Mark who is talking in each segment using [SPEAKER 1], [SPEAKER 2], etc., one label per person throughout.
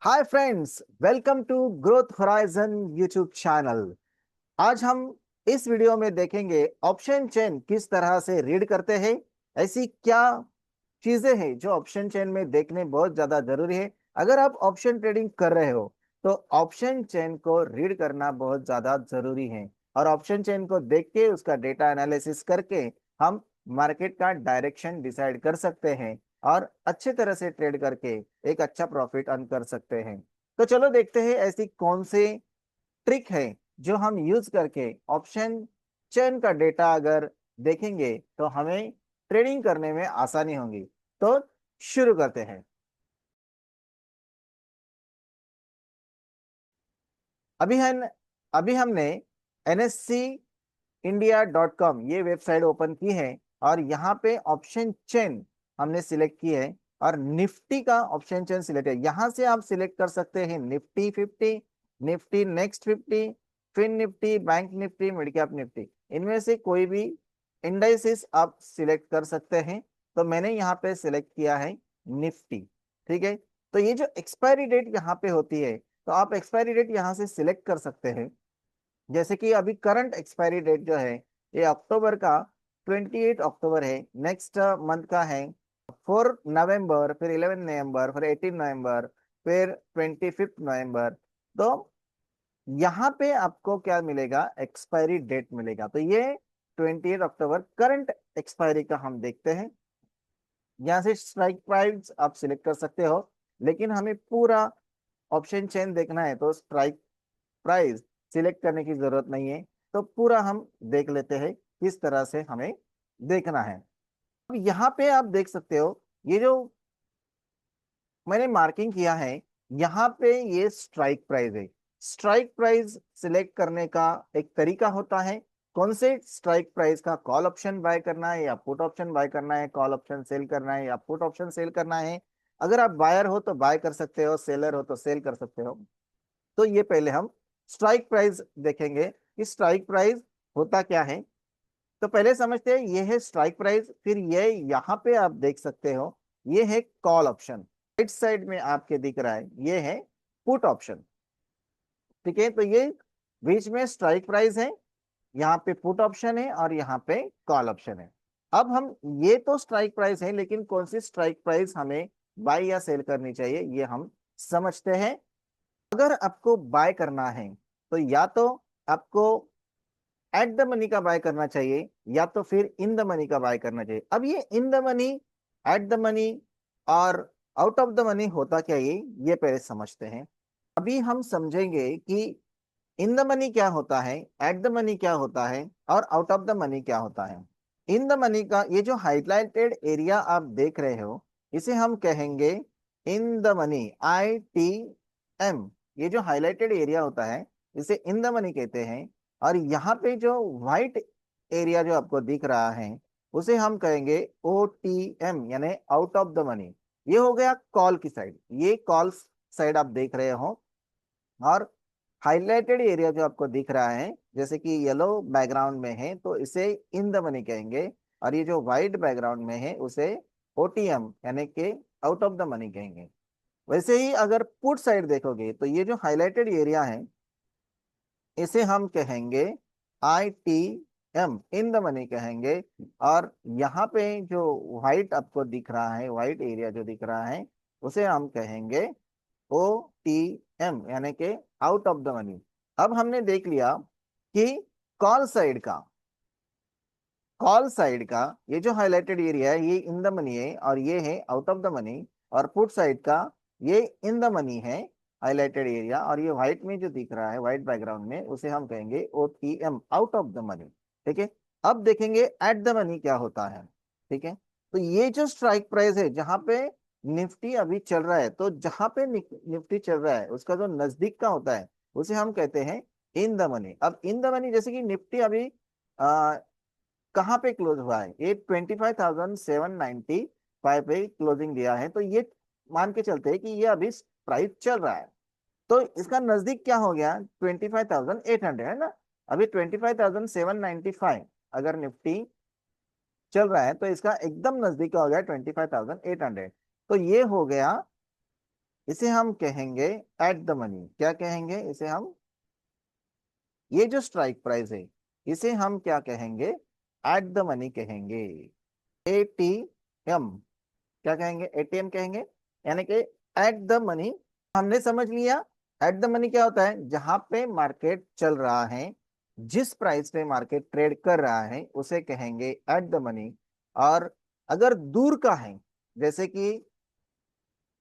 [SPEAKER 1] Hi friends, welcome to growth horizon YouTube channel. आज हम इस वीडियो में देखेंगे ऑप्शन चेन किस तरह से रीड करते हैं। ऐसी क्या चीजें हैं जो ऑप्शन चेन में देखने बहुत ज्यादा जरूरी है। अगर आप ऑप्शन ट्रेडिंग कर रहे हो तो ऑप्शन चेन को रीड करना बहुत ज्यादा जरूरी है। और ऑप्शन चेन को देख के उसका डेटा एनालिसिस करके हम मार्केट का डायरेक्शन डिसाइड कर सकते हैं और अच्छे तरह से ट्रेड करके एक अच्छा प्रॉफिट अर्न कर सकते हैं। तो चलो देखते हैं ऐसी कौन सी ट्रिक है जो हम यूज करके ऑप्शन चेन का डेटा अगर देखेंगे तो हमें ट्रेडिंग करने में आसानी होगी। तो शुरू करते हैं। अभी हम अभी हमने NSCindia.com ये वेबसाइट ओपन की है और यहाँ पे ऑप्शन चेन हमने सिलेक्ट की है और निफ्टी का ऑप्शन चेन सिलेक्ट है। यहाँ से आप सिलेक्ट कर सकते हैं Nifty 50, Nifty next 50, fin Nifty, bank Nifty, mid cap Nifty. इनमें से कोई भी इंडाइसिस आप सिलेक्ट कर सकते हैं। तो मैंने यहाँ पे सिलेक्ट किया है निफ्टी। ठीक है। तो ये जो एक्सपायरी डेट यहाँ पे होती है तो आप एक्सपायरी डेट यहाँ से सिलेक्ट कर सकते हैं। जैसे कि अभी करंट एक्सपायरी डेट जो है ये अक्टूबर का 28 अक्टूबर है। नेक्स्ट मंथ का है 4 नवंबर, फिर 11 नवंबर, फिर 18 नवंबर, फिर 25 नवंबर। तो यहाँ पे आपको क्या मिलेगा, एक्सपायरी डेट मिलेगा। तो ये 28 अक्टूबर करंट एक्सपायरी का हम देखते हैं। यहाँ से स्ट्राइक प्राइस आप सिलेक्ट कर सकते हो, लेकिन हमें पूरा ऑप्शन चेन देखना है तो स्ट्राइक प्राइस सिलेक्ट करने की जरूरत नहीं है। तो पूरा हम देख लेते हैं किस तरह से हमें देखना है। अब यहाँ पे आप देख सकते हो ये जो मैंने मार्किंग किया है यहाँ पे ये स्ट्राइक प्राइस है। स्ट्राइक प्राइस सिलेक्ट करने का एक तरीका होता है। कौन से स्ट्राइक प्राइस का कॉल ऑप्शन बाय करना है या पुट ऑप्शन बाय करना है, कॉल ऑप्शन सेल करना है या पुट ऑप्शन सेल करना है। अगर आप बायर हो तो बाय कर सकते हो, सेलर हो तो सेल कर सकते हो। तो ये पहले हम स्ट्राइक प्राइस देखेंगे कि स्ट्राइक प्राइस होता क्या है। तो पहले समझते हैं ये है स्ट्राइक प्राइस। फिर ये यहाँ पे आप देख सकते हो ये है कॉल ऑप्शन। राइट साइड में आपके दिख रहा है ये है पुट ऑप्शन। ठीक है। तो ये बीच में स्ट्राइक प्राइस है, यहाँ पे पुट ऑप्शन है और यहाँ पे कॉल ऑप्शन है। अब हम ये तो स्ट्राइक प्राइस है, लेकिन कौन सी स्ट्राइक प्राइस हमें बाय या सेल करनी चाहिए ये हम समझते हैं। अगर आपको बाय करना है तो या तो आपको एट द मनी का बाय करना चाहिए या तो फिर इन द मनी का बाय करना चाहिए। अब ये in the money, at the money और आउट ऑफ द मनी होता क्या ये पहले समझते हैं। अभी हम समझेंगे कि इन द मनी क्या होता है, एट द मनी क्या होता है और आउट ऑफ द मनी क्या होता है। इन द मनी का ये जो हाईलाइटेड एरिया आप देख रहे हो इसे हम कहेंगे इन द मनी, ITM। ये जो हाईलाइटेड एरिया होता है इसे इन द मनी कहते हैं। और यहाँ पे जो व्हाइट एरिया जो आपको दिख रहा है उसे हम कहेंगे OTM, यानी आउट ऑफ द मनी। ये हो गया कॉल की साइड, ये कॉल साइड आप देख रहे हो। और हाईलाइटेड एरिया जो आपको दिख रहा है जैसे कि येलो बैकग्राउंड में है तो इसे इन द मनी कहेंगे। और ये जो व्हाइट बैकग्राउंड में है उसे OTM यानी कि आउट ऑफ द मनी कहेंगे। वैसे ही अगर पुट साइड देखोगे तो ये जो हाईलाइटेड एरिया है इसे हम कहेंगे ITM, इन द मनी कहेंगे। और यहाँ पे जो व्हाइट आपको दिख रहा है, व्हाइट एरिया जो दिख रहा है उसे हम कहेंगे OTM यानी कि आउट ऑफ द मनी। अब हमने देख लिया कि कॉल साइड का कॉल साइड का ये जो हाईलाइटेड एरिया है ये इन द मनी है और ये है आउट ऑफ द मनी। और पुट साइड का ये इन द मनी है हाईलाइटेड एरिया, और ये व्हाइट में जो दिख रहा है व्हाइट बैकग्राउंड में उसे हम कहेंगे OTM, out of the money. ठीक है। अब देखेंगे एट द मनी क्या होता है। ठीक है। तो ये जो स्ट्राइक प्राइस है जहां पे निफ्टी अभी चल रहा है, तो जहां पे निफ्टी चल रहा है उसका जो नजदीक का होता है उसे हम कहते हैं इन द मनी। अब इन द मनी जैसे कि निफ्टी अभी कहाँ पे क्लोज हुआ है, ये 25,795 पे क्लोजिंग दिया है। तो ये मान के चलते हैं कि ये अभी प्राइस चल रहा है। तो इसका नजदीक क्या हो गया, 25,800 है ना। अभी 25,795 अगर निफ्टी चल रहा है तो इसका एकदम नजदीक का हो गया 25,800। तो ये हो गया इसे हम कहेंगे एट द मनी। क्या कहेंगे इसे हम? ये जो स्ट्राइक प्राइस है इसे हम क्या कहेंगे? एट द मनी कहेंगे। एटीएम, क्या कहेंगे? एटीएम कहेंगे, यानी कि एट द मनी। हमने समझ लिया एट द मनी क्या होता है। जहां पे मार्केट चल रहा है, जिस प्राइस पे मार्केट ट्रेड कर रहा है उसे कहेंगे एट द मनी। और अगर दूर का है, जैसे कि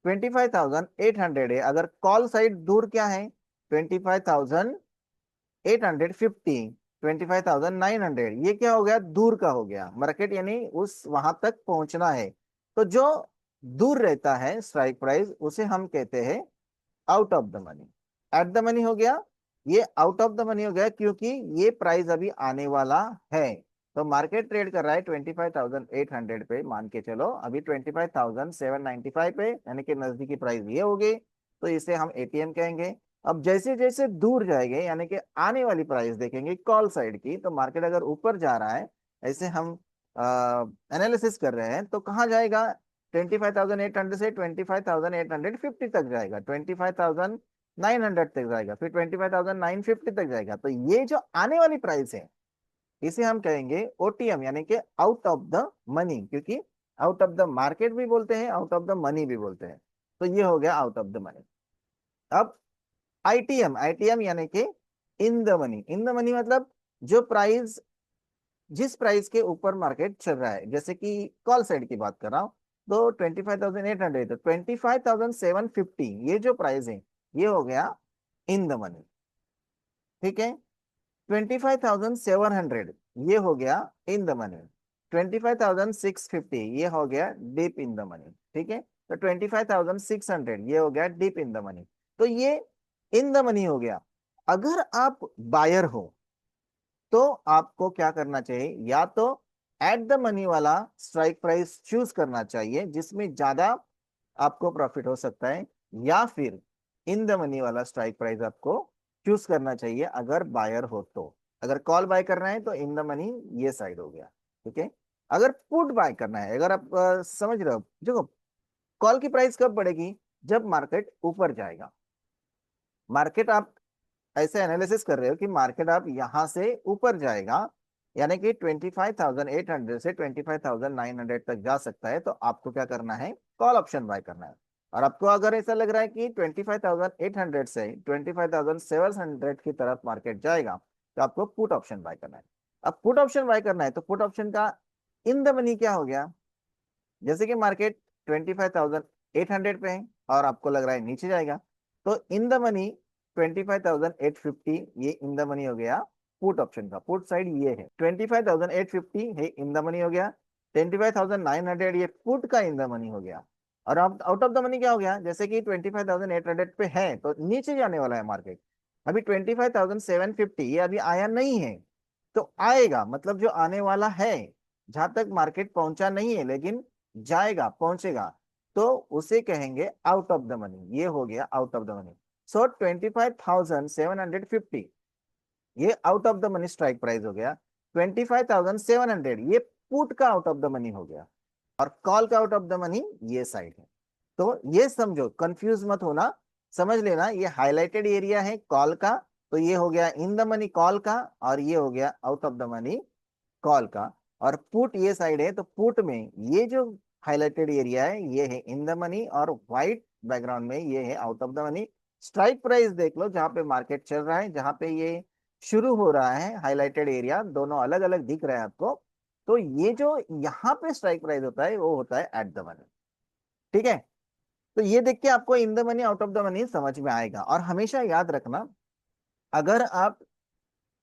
[SPEAKER 1] 25,800 है, अगर कॉल साइड दूर क्या है? 25,850, 25,900, ये क्या हो गया? दूर का हो गया मार्केट, यानी उस वहां तक पहुंचना है। तो जो दूर रहता है स्ट्राइक प्राइस उसे हम कहते हैं out of the money. At the money हो गया, ये आउट ऑफ द मनी हो गया क्योंकि ये प्राइस अभी आने वाला है। तो मार्केट ट्रेड कर रहा है 25,800 पे, मान के चलो अभी 25,795 पे, यानी कि नजदीकी प्राइस ये होगी, तो इसे हम एटीएम कहेंगे। अब जैसे जैसे दूर जाएंगे, यानी कि आने वाली प्राइस देखेंगे कॉल साइड की, तो मार्केट अगर ऊपर जा रहा है, ऐसे हम एनालिसिस कर रहे हैं, तो कहाँ जाएगा? 25,800 से 25,850 तक जाएगा, 25,900 तक जाएगा, फिर 25,950 तक जाएगा। तो ये जो आने वाली प्राइस है इसे हम कहेंगे ओटीएम, यानी कि आउट ऑफ द मनी, क्योंकि आउट ऑफ द मार्केट भी बोलते हैं, आउट ऑफ द मनी भी बोलते हैं। तो ये हो गया आउट ऑफ द मनी। अब आईटीएम, आईटीएम यानी कि in the money. In the money मतलब जो प्राइस, जिस प्राइस के ऊपर मार्केट चल रहा है, जैसे कि कॉल साइड की बात कर रहा हूं, तो 25,800, तो 25,750 ये जो प्राइस है ये हो गया इन द मनी। ठीक है, 25,700 ये हो गया इन द मनी। 25,650 ये हो गया डीप इन द मनी। ठीक है, तो 25,600 ये हो गया डीप इन द मनी। तो ये इन द मनी हो गया। अगर आप बायर हो तो आपको क्या करना चाहिए? या तो एट द मनी वाला स्ट्राइक प्राइस चूज करना चाहिए जिसमें ज्यादा आपको प्रॉफिट हो सकता है, या फिर इन द मनी वाला स्ट्राइक प्राइस आपको चूज करना चाहिए अगर बायर हो तो। अगर कॉल बाय करना है तो इन द मनी ये साइड हो गया। ठीक है, अगर पुट बाय करना है, अगर आप समझ रहे हो, देखो कॉल की प्राइस कब बढ़ेगी? जब मार्केट ऊपर जाएगा। मार्केट आप ऐसे एनालिसिस कर रहे हो कि मार्केट आप यहां से ऊपर जाएगा, यानी कि 25,800 से 25,900 तक जा सकता है, तो आपको क्या करना है? कॉल ऑप्शन बाय करना है। और आपको अगर ऐसा लग रहा है कि 25,800 से 25,700 की तरफ मार्केट जाएगा, तो आपको पुट ऑप्शन बाय करना है। अब पुट ऑप्शन बाय करना है तो पुट ऑप्शन का इन द मनी क्या हो गया? जैसे कि मार्केट 25,800 पे है और आपको लग रहा है नीचे जाएगा, तो इन द मनी 25,850 ये इन द मनी हो गया पुट ऑप्शन का। पुट साइड ये है, 25,850 है इन द मनी हो गया। 25,900 ये पुट का इन द मनी हो गया। और अब आउट ऑफ द मनी क्या हो गया? जैसे कि 25,800 पे है तो नीचे जाने वाला है मार्केट। अभी 25,750 ये अभी आया नहीं है, तो आएगा, मतलब जो आने वाला है, जहां तक मार्केट पहुंचा नहीं है लेकिन जाएगा, पहुंचेगा, तो उसे कहेंगे आउट ऑफ द मनी। ये हो गया आउट ऑफ द मनी। सो 25,750 ये out of the money strike price हो गया। 25,700 ये पुट का आउट ऑफ द मनी हो गया, और कॉल का आउट ऑफ द मनी ये साइड है। तो ये समझो, कंफ्यूज मत होना, समझ लेना, ये हाईलाइटेड एरिया है कॉल का, तो ये हो गया इन द मनी कॉल का, और ये हो गया out of the money call का। और पुट ये साइड है, तो पुट में ये जो हाईलाइटेड एरिया है ये है इन द मनी, और व्हाइट बैकग्राउंड में ये है out of the money. Strike price देख लो, जहां पे मार्केट चल रहा है, जहां पे ये शुरू हो रहा है, हाईलाइटेड एरिया दोनों अलग अलग दिख रहा है आपको। तो ये जो यहाँ पे स्ट्राइक प्राइस होता है वो होता है एट द मनी। ठीक है, तो ये देख के आपको in the money out of the money समझ में आएगा। और हमेशा याद रखना, अगर आप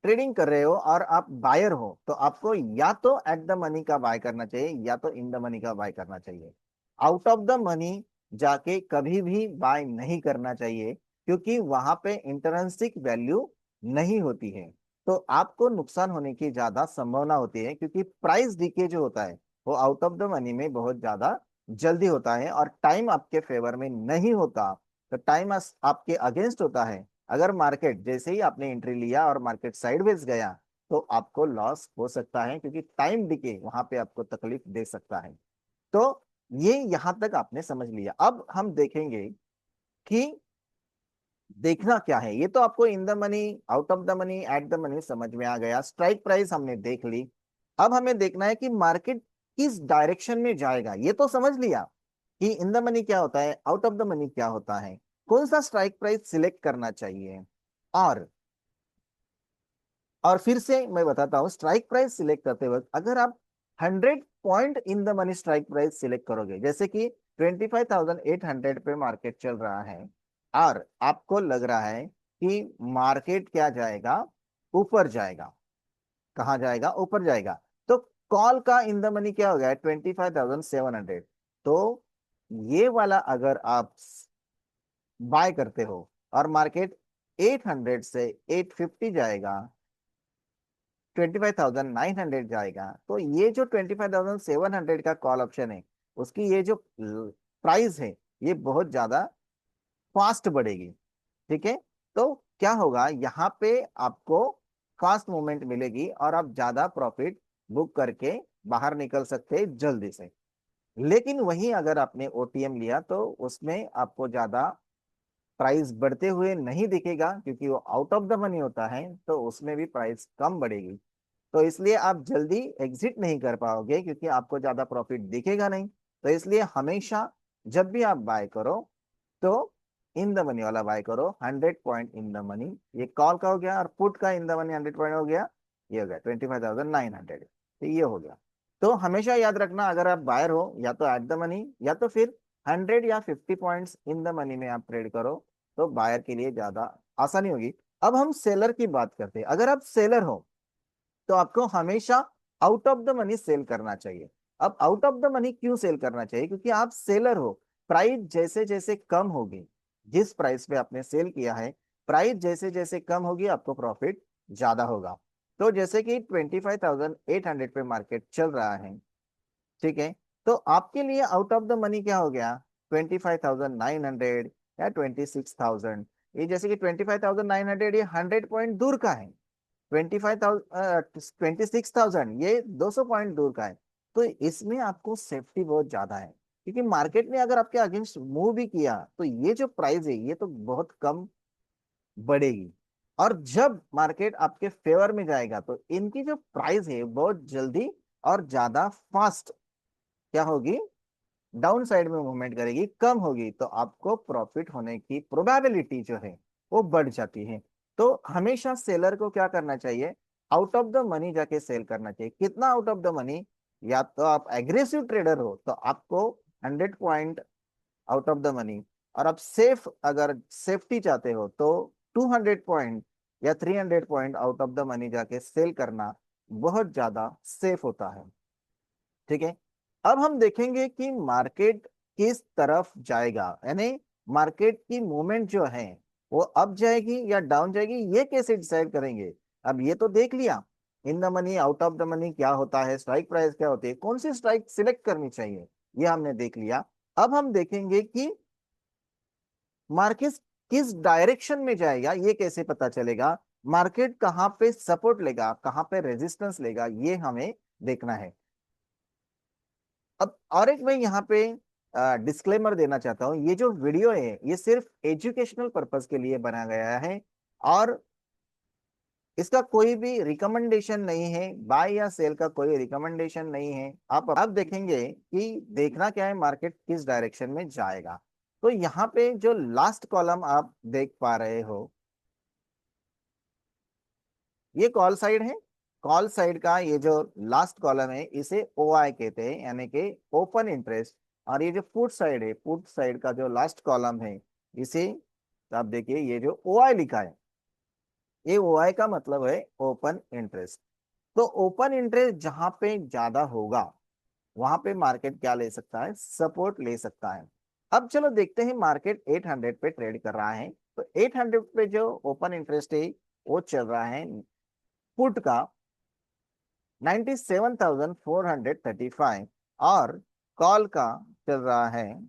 [SPEAKER 1] ट्रेडिंग कर रहे हो और आप बायर हो तो आपको या तो एट द मनी का बाय करना चाहिए या तो इन द मनी का बाय करना चाहिए। आउट ऑफ द मनी जाके कभी भी बाय नहीं करना चाहिए, क्योंकि वहां पे इंटरेंसिक वैल्यू नहीं होती है, तो आपको नुकसान होने की ज्यादा संभावना होती है, क्योंकि प्राइस डीके जो होता है वो आउट ऑफ द मनी में बहुत ज्यादा जल्दी होता है और टाइम आपके फेवर में नहीं होता। तो टाइम आपके अगेंस्ट होता है। अगर मार्केट जैसे ही आपने एंट्री लिया और मार्केट साइडवेज गया, तो आपको लॉस हो सकता है, क्योंकि टाइम डिके वहां पे आपको तकलीफ दे सकता है। तो ये यहां तक आपने समझ लिया। अब हम देखेंगे कि देखना क्या है। ये तो आपको in the money, out of the money, at the money समझ में आ गया, स्ट्राइक प्राइस हमने देख ली। अब हमें देखना है कि मार्केट किस डायरेक्शन में जाएगा। ये तो समझ लिया कि इन द मनी क्या होता है, आउट ऑफ द मनी क्या होता है, कौन सा स्ट्राइक प्राइस सिलेक्ट करना चाहिए। और और फिर से मैं बताता हूं, स्ट्राइक प्राइस सिलेक्ट करते वक्त अगर आप 100 point in the money strike price select करोगे, जैसे कि 25,800 पे मार्केट चल रहा है और आपको लग रहा है कि मार्केट क्या जाएगा, ऊपर जाएगा। कहाँ जाएगा, ऊपर जाएगा। तो कॉल का इन द मनी क्या हो गया, 25,700। तो ये वाला अगर आप बाय करते हो और मार्केट 800 से 850 जाएगा, 25,900 जाएगा, तो ये जो 25,700 का कॉल ऑप्शन है, उसकी ये जो प्राइस है, ये बहुत ज्यादा फास्ट बढ़ेगी। ठीक है। तो क्या होगा, यहाँ पे आपको फास्ट मूवमेंट मिलेगी और आप ज्यादा प्रॉफिट बुक करके बाहर निकल सकते हैं जल्दी से। लेकिन वहीं अगर आपने ओटीएम लिया तो उसमें आपको ज्यादा प्राइस बढ़ते हुए नहीं दिखेगा, क्योंकि वो आउट ऑफ द मनी होता है, तो उसमें भी प्राइस कम बढ़ेगी। तो इसलिए आप जल्दी एग्जिट नहीं कर पाओगे, क्योंकि आपको ज्यादा प्रॉफिट दिखेगा नहीं। तो इसलिए हमेशा जब भी आप बाय करो तो इन द मनी वाला बाय करो, 100 पॉइंट इन द मनी। ये कॉल का हो गया, और पुट का इन द मनी 100 पॉइंट हो गया, ये हो गया 25,900। तो ये हो गया। तो हमेशा याद रखना, अगर आप बायर हो या तो एट द मनी, या तो फिर 100 या 50 पॉइंट्स इन द मनी में आप ट्रेड करो, तो बायर के लिए ज्यादा आसानी होगी। अब हम सेलर की बात करते हैं। अगर आप सेलर हो तो आपको हमेशा out of the money sell करना चाहिए। अब आउट ऑफ द मनी क्यों सेल करना चाहिए, क्योंकि आप सेलर हो। प्राइस जैसे जैसे कम होगी, जिस प्राइस पे आपने सेल किया है, प्राइस जैसे जैसे कम होगी, आपको प्रॉफिट ज्यादा होगा। तो जैसे कि 25,800 पे मार्केट चल रहा है, ठीक है, तो आपके लिए आउट ऑफ द मनी क्या हो गया, 25,900 या 26,000। ये जैसे कि 25,900, ये 100 पॉइंट दूर का है। 26,000 ये 200 पॉइंट दूर का है। तो इसमें आपको सेफ्टी बहुत ज्यादा है, क्योंकि मार्केट ने अगर आपके अगेंस्ट मूव भी किया, तो ये जो प्राइस है ये तो बहुत कम बढ़ेगी। और जब मार्केट आपके फेवर में जाएगा, तो इनकी जो प्राइस है बहुत जल्दी और ज्यादा फास्ट क्या होगी, डाउन साइड में मूवमेंट करेगी, कम होगी। तो आपको प्रॉफिट होने की प्रोबेबिलिटी जो है वो बढ़ जाती है। तो हमेशा सेलर को क्या करना चाहिए, आउट ऑफ द मनी जाके सेल करना चाहिए। कितना आउट ऑफ द मनी, या तो आप एग्रेसिव ट्रेडर हो तो आपको 100 point out of the money, और आप सेफ, अगर सेफ्टी चाहते हो तो 200 पॉइंट या 300 point out of the money जाके सेल करना बहुत ज्यादा सेफ होता है। ठीक है। अब हम देखेंगे कि मार्केट किस तरफ जाएगा, यानी मार्केट की मूवमेंट जो है वो अप जाएगी या डाउन जाएगी, ये कैसे डिसाइड करेंगे। अब ये तो देख लिया, in the money, out of the money क्या होता है, स्ट्राइक प्राइस क्या होती है, कौन सी स्ट्राइक सिलेक्ट करनी चाहिए, ये हमने देख लिया। अब हम देखेंगे कि मार्केट किस डायरेक्शन में जाएगा, ये कैसे पता चलेगा। मार्केट कहाँ पे सपोर्ट लेगा, कहाँ पे रेजिस्टेंस लेगा, ये हमें देखना है। अब और एक मैं यहाँ पे डिस्क्लेमर देना चाहता हूँ, ये जो वीडियो है ये सिर्फ एजुकेशनल पर्पस के लिए बना गया है, और इसका कोई भी रिकमेंडेशन नहीं है, बाय या सेल का कोई रिकमेंडेशन नहीं है। आप अब देखेंगे कि देखना क्या है, मार्केट किस डायरेक्शन में जाएगा। तो यहाँ पे जो लास्ट कॉलम आप देख पा रहे हो, ये कॉल साइड है। कॉल साइड का ये जो लास्ट कॉलम है, इसे ओआई कहते हैं, यानी कि ओपन इंटरेस्ट। और ये जो पुट साइड है, पुट साइड का जो लास्ट कॉलम है, इसे आप देखिए, ये जो ओआई लिखा है, ये ओआई का मतलब है ओपन इंटरेस्ट। तो ओपन इंटरेस्ट जहां पे ज्यादा होगा, वहां पे मार्केट क्या ले सकता है, सपोर्ट ले सकता है। अब चलो देखते हैं, मार्केट 800 पे ट्रेड कर रहा है, तो 800 पे जो ओपन इंटरेस्ट है वो चल रहा है पुट का 97,435, और कॉल का चल रहा है,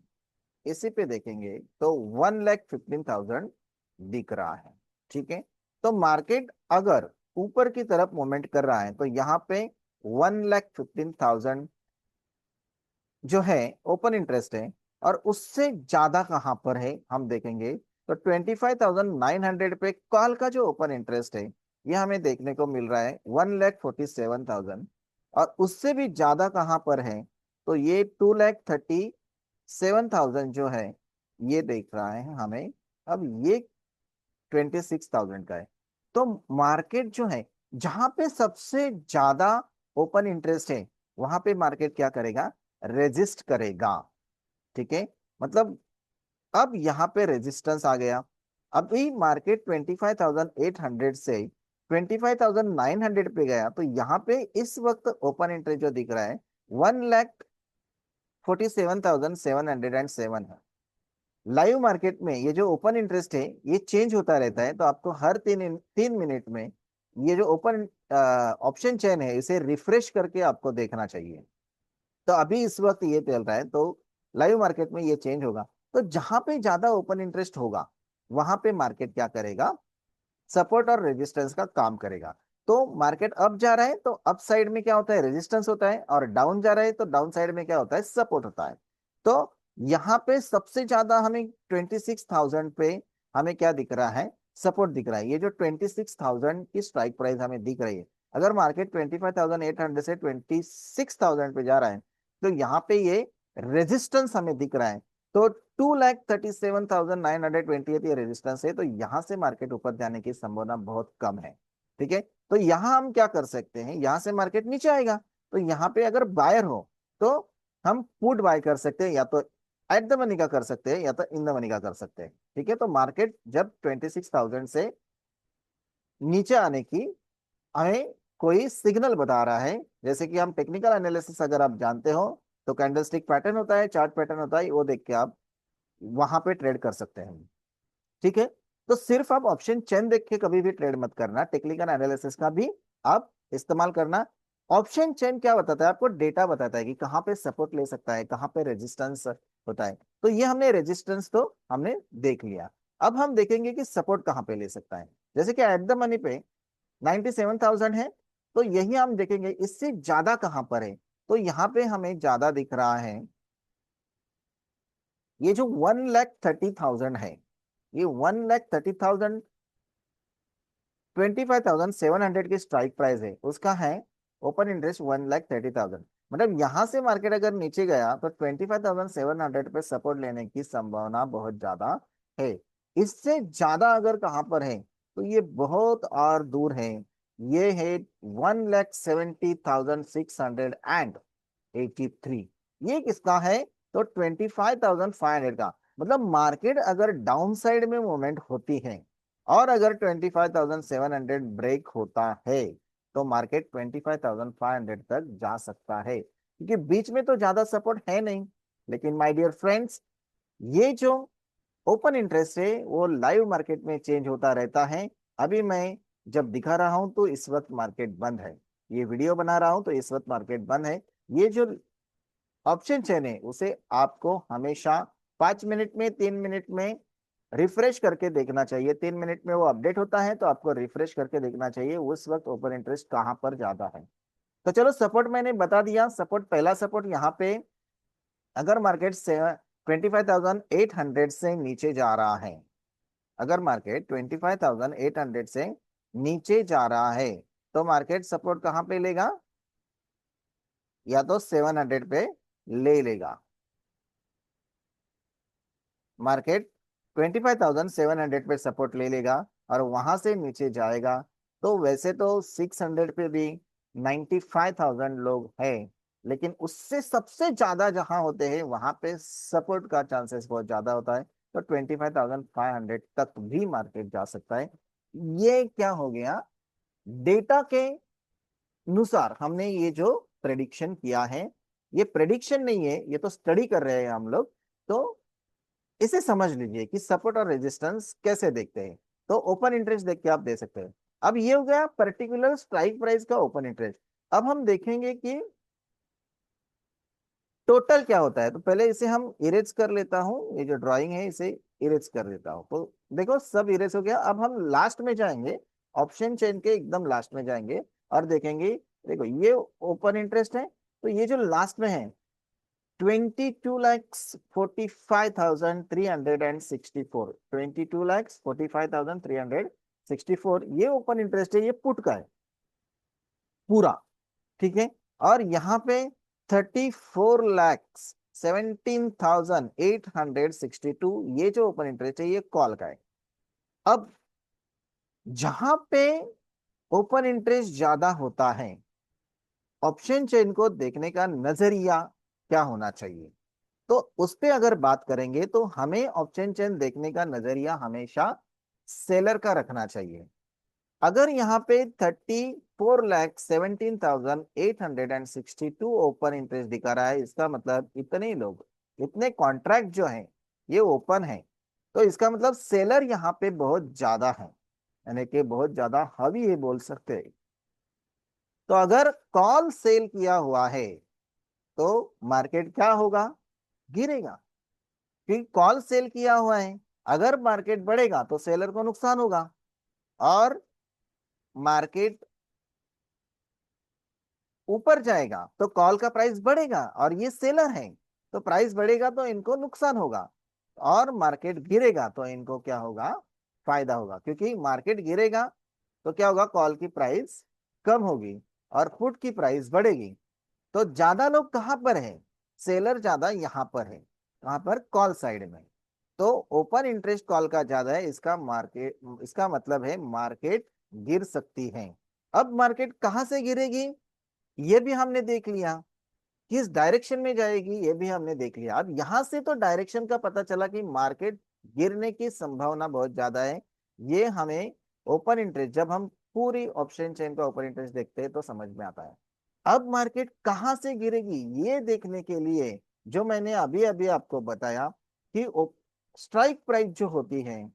[SPEAKER 1] इसी पे देखेंगे तो 1,15,000 दिख रहा है। ठीक है। तो मार्केट अगर ऊपर की तरफ मूवमेंट कर रहा है, तो यहाँ पे 1,15,000 जो है ओपन इंटरेस्ट है, और उससे ज्यादा कहां पर है हम देखेंगे तो 25,900 पे कॉल का जो ओपन इंटरेस्ट है ये हमें देखने को मिल रहा है 1,47,000। और उससे भी ज्यादा कहां पर है तो ये 2,37,000 जो है ये देख रहा है हमें। अब ये 26,000 का है। तो मार्केट जो है जहां पे सबसे ज्यादा ओपन इंटरेस्ट है वहां पे मार्केट क्या करेगा, रेजिस्ट करेगा। ठीक है, मतलब अब यहाँ पे रेजिस्टेंस आ गया। अभी मार्केट 25,800 से 25,900 पे गया तो यहाँ पे इस वक्त ओपन इंटरेस्ट जो दिख रहा है 1,47,707 है। लाइव मार्केट में ये जो ओपन इंटरेस्ट है ये चेंज होता रहता है, तो आपको हर 3 मिनट में ये जो ओपन ऑप्शन चेन है इसे रिफ्रेश करके आपको देखना चाहिए। तो अभी इस वक्त ये चल रहा है, तो लाइव मार्केट में ये चेंज होगा। तो जहां पे ज्यादा ओपन इंटरेस्ट होगा वहां पे मार्केट क्या करेगा, सपोर्ट और रेजिस्टेंस का काम करेगा। तो मार्केट अप जा रहा है तो अप साइड में क्या होता है, रेजिस्टेंस होता है, और डाउन जा रहा है तो डाउन साइड में क्या होता है, सपोर्ट होता है। तो यहाँ पे सबसे ज्यादा हमें 26,000 पे हमें क्या दिख रहा है, सपोर्ट दिख रहा है। ये जो 26,000 की स्ट्राइक प्राइस हमें दिख रही है, अगर मार्केट 25,800 से 26,000 पे जा रहा है तो यहाँ पे ये रेजिस्टेंस हमें दिख रहा है। तो 2,37,928 ये रेजिस्टेंस है, तो यहां से मार्केट ऊपर जाने की संभावना बहुत कम है। ठीक है, तो यहां हम क्या कर सकते हैं, यहां से मार्केट नीचे आएगा तो यहाँ पे अगर बायर हो तो हम पुट बाय कर सकते हैं, या तो एट द मनी का कर सकते हैं या तो इन द मनी का कर सकते हैं। ठीक है, तो मार्केट जब 26,000 से नीचे आने की हमें कोई सिग्नल बता रहा है, जैसे कि हम टेक्निकल एनालिसिस अगर आप जानते हो तो कैंडलस्टिक पैटर्न होता है, चार्ट पैटर्न होता है, वो देख के आप वहां पे ट्रेड कर सकते हैं। ठीक है, तो सिर्फ आप ऑप्शन चेन देख के कभी भी ट्रेड मत करना, टेक्निकल एनालिसिस का भी आप इस्तेमाल करना। ऑप्शन चेन क्या बताता है, आपको डेटा बताता है कि कहाँ पे सपोर्ट ले सकता है, कहाँ पे रेजिस्टेंस होता है। तो ये हमने रेजिस्टेंस तो हमने देख लिया। अब हम देखेंगे कि सपोर्ट कहाँ पे ले सकता है। जैसे कि एट द मनी पे 97,000 है, तो यही हम देखेंगे इससे ज्यादा कहां पर है। तो यहाँ पे हमें ज्यादा दिख रहा है ये जो 1,30,000 है, ये 1,30,000, 25,700 की स्ट्राइक प्राइस है, उसका है ओपन इंटरेस्ट 1,30,000। मतलब यहां से मार्केट अगर नीचे गया तो 25,700 पे सपोर्ट लेने की संभावना बहुत ज्यादा है। इससे ज्यादा अगर कहां पर है तो ये बहुत और दूर है, ये है 1,70,683। ये किसका है, तो 25,500 का। मतलब मार्केट अगर डाउन साइड में मूवमेंट होती है और अगर 25,700 ब्रेक होता है तो मार्केट 25,500 तक जा सकता है, क्योंकि बीच में तो ज्यादा सपोर्ट है नहीं। लेकिन माय डियर फ्रेंड्स, ये जो ओपन इंटरेस्ट है वो लाइव मार्केट में चेंज होता रहता है। अभी मैं जब दिखा रहा हूं तो इस वक्त मार्केट बंद है, ये वीडियो बना रहा हूं तो इस वक्त मार्केट बंद है। ये जो ऑप्शन चेन है उसे आपको हमेशा 5 मिनट में, 3 मिनट में रिफ्रेश करके देखना चाहिए। 3 मिनट में वो अपडेट होता है तो आपको रिफ्रेश करके देखना चाहिए उस वक्त ओपन इंटरेस्ट कहां पर ज्यादा है। तो चलो, सपोर्ट मैंने बता दिया। सपोर्ट, पहला सपोर्ट यहाँ पे अगर मार्केट से 25,800 से नीचे जा रहा है, अगर मार्केट 25,800 से नीचे जा रहा है तो मार्केट सपोर्ट कहां पे लेगा, या तो 700 पे ले लेगा। मार्केट 25,700 पे सपोर्ट ले लेगा और वहां से नीचे जाएगा। तो वैसे तो 600 पे भी 95,000 लोग हैं, लेकिन उससे सबसे ज्यादा जहां होते हैं वहां पे सपोर्ट का चांसेस बहुत ज्यादा होता है। तो 25,500 तक भी मार्केट जा सकता है। ये क्या हो गया, डेटा के अनुसार हमने ये जो प्रेडिक्शन किया है, ये प्रेडिक्शन नहीं है, ये तो स्टडी कर रहे हैं हम लोग। तो इसे समझ लीजिए कि सपोर्ट और रेजिस्टेंस कैसे देखते हैं। तो ओपन इंटरेस्ट देख के आप दे सकते हैं। अब ये हो गया पर्टिकुलर स्ट्राइक प्राइस का ओपन इंटरेस्ट। अब हम देखेंगे कि टोटल क्या होता है। तो पहले इसे हम इरेज कर लेता हूं, ये जो ड्राइंग है इसे इरेज कर देता हूं। तो देखो सब इरेज हो गया। अब हम लास्ट में जाएंगे, ऑप्शन चेन के एकदम लास्ट में जाएंगे और देखेंगे। देखो ये ओपन इंटरेस्ट है, तो ये जो लास्ट में है 22,45,364, 22,45,364 ये ओपन इंटरेस्ट है, ये पुट का है पूरा, ठीक है। और यहाँ पे 34,17,862 ये जो ओपन इंटरेस्ट है ये कॉल का है। अब जहां पे ओपन इंटरेस्ट ज्यादा होता है, ऑप्शन चेन को देखने का नजरिया क्या होना चाहिए, तो उस पे अगर बात करेंगे तो हमें ऑप्शन चेन देखने का नजरिया हमेशा सेलर का रखना चाहिए। अगर यहाँ पे 34,17,862 ओपन इंटरेस्ट दिखा रहा है, इसका मतलब इतने लोग, इतने कॉन्ट्रैक्ट जो हैं ये ओपन है, तो इसका मतलब सेलर यहाँ पे बहुत ज्यादा है, यानी कि बहुत ज्यादा हावी है बोल सकते हैं। तो अगर कॉल सेल किया हुआ है तो मार्केट क्या होगा, गिरेगा, क्योंकि कॉल सेल किया हुआ है। अगर मार्केट बढ़ेगा तो सेलर को नुकसान होगा, और मार्केट ऊपर जाएगा तो कॉल का प्राइस बढ़ेगा, और ये सेलर है तो प्राइस बढ़ेगा तो इनको नुकसान होगा, और मार्केट गिरेगा तो इनको क्या होगा, फायदा होगा। क्योंकि मार्केट गिरेगा तो क्या होगा, कॉल की प्राइस कम होगी और पुट की प्राइस बढ़ेगी। तो ज्यादा लोग कहां पर है, सेलर ज्यादा यहां पर है, कहां पर, कॉल साइड में। तो ओपन इंटरेस्ट कॉल का ज्यादा है, इसका मार्केट, इसका मतलब है मार्केट गिर सकती है। अब मार्केट कहां से गिरेगी ये भी हमने देख लिया, किस डायरेक्शन में जाएगी ये भी हमने देख लिया। अब यहां से तो डायरेक्शन का पता चला कि मार्केट गिरने की संभावना बहुत ज्यादा है। ये हमें ओपन इंटरेस्ट, जब हम पूरी ऑप्शन चेन का ओपन इंटरेस्ट देखते हैं तो समझ में आता है। अब मार्केट कहां से गिरेगी ये देखने के लिए जो मैंने अभी अभी आपको बताया कि स्ट्राइक प्राइस जो होती है,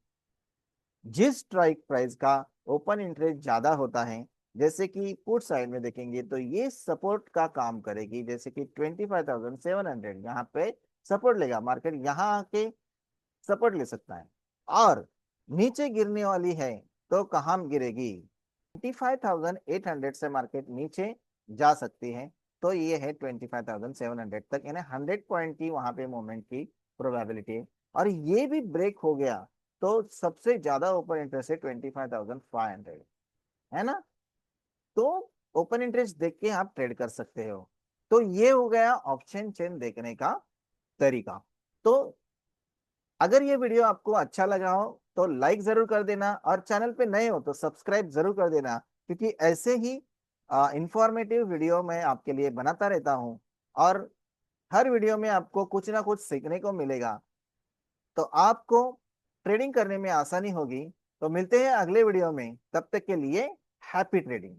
[SPEAKER 1] जिस स्ट्राइक प्राइस का ओपन इंटरेस्ट ज्यादा होता है, जैसे कि पुट साइड में देखेंगे तो ये सपोर्ट का काम करेगी, जैसे कि 25,700 यहाँ पे सपोर्ट लेगा, मार्केट यहाँ आके सपोर्ट ले सकता है। और नीचे गिरने वाली है तो कहाँ गिरेगी, 25,800 से मार्केट नीचे जा सकती है, तो ये है 25,700 तक, यानी 100 पॉइंट की वहां पे मूवमेंट की प्रोबेबिलिटी है। और ये भी ब्रेक हो गया तो सबसे ज्यादा ओपन इंटरेस्ट है 25,500, है ना। तो ओपन इंटरेस्ट देख के आप ट्रेड कर सकते हो। तो ये हो गया ऑप्शन चेन देखने का तरीका। तो अगर ये वीडियो आपको अच्छा लगा हो तो लाइक जरूर कर देना, और चैनल पे नए हो तो सब्सक्राइब जरूर कर देना, क्योंकि ऐसे ही इंफॉर्मेटिव वीडियो मैं आपके लिए बनाता रहता हूँ, और हर वीडियो में आपको कुछ ना कुछ सीखने को मिलेगा, तो आपको ट्रेडिंग करने में आसानी होगी। तो मिलते हैं अगले वीडियो में, तब तक के लिए हैप्पी ट्रेडिंग।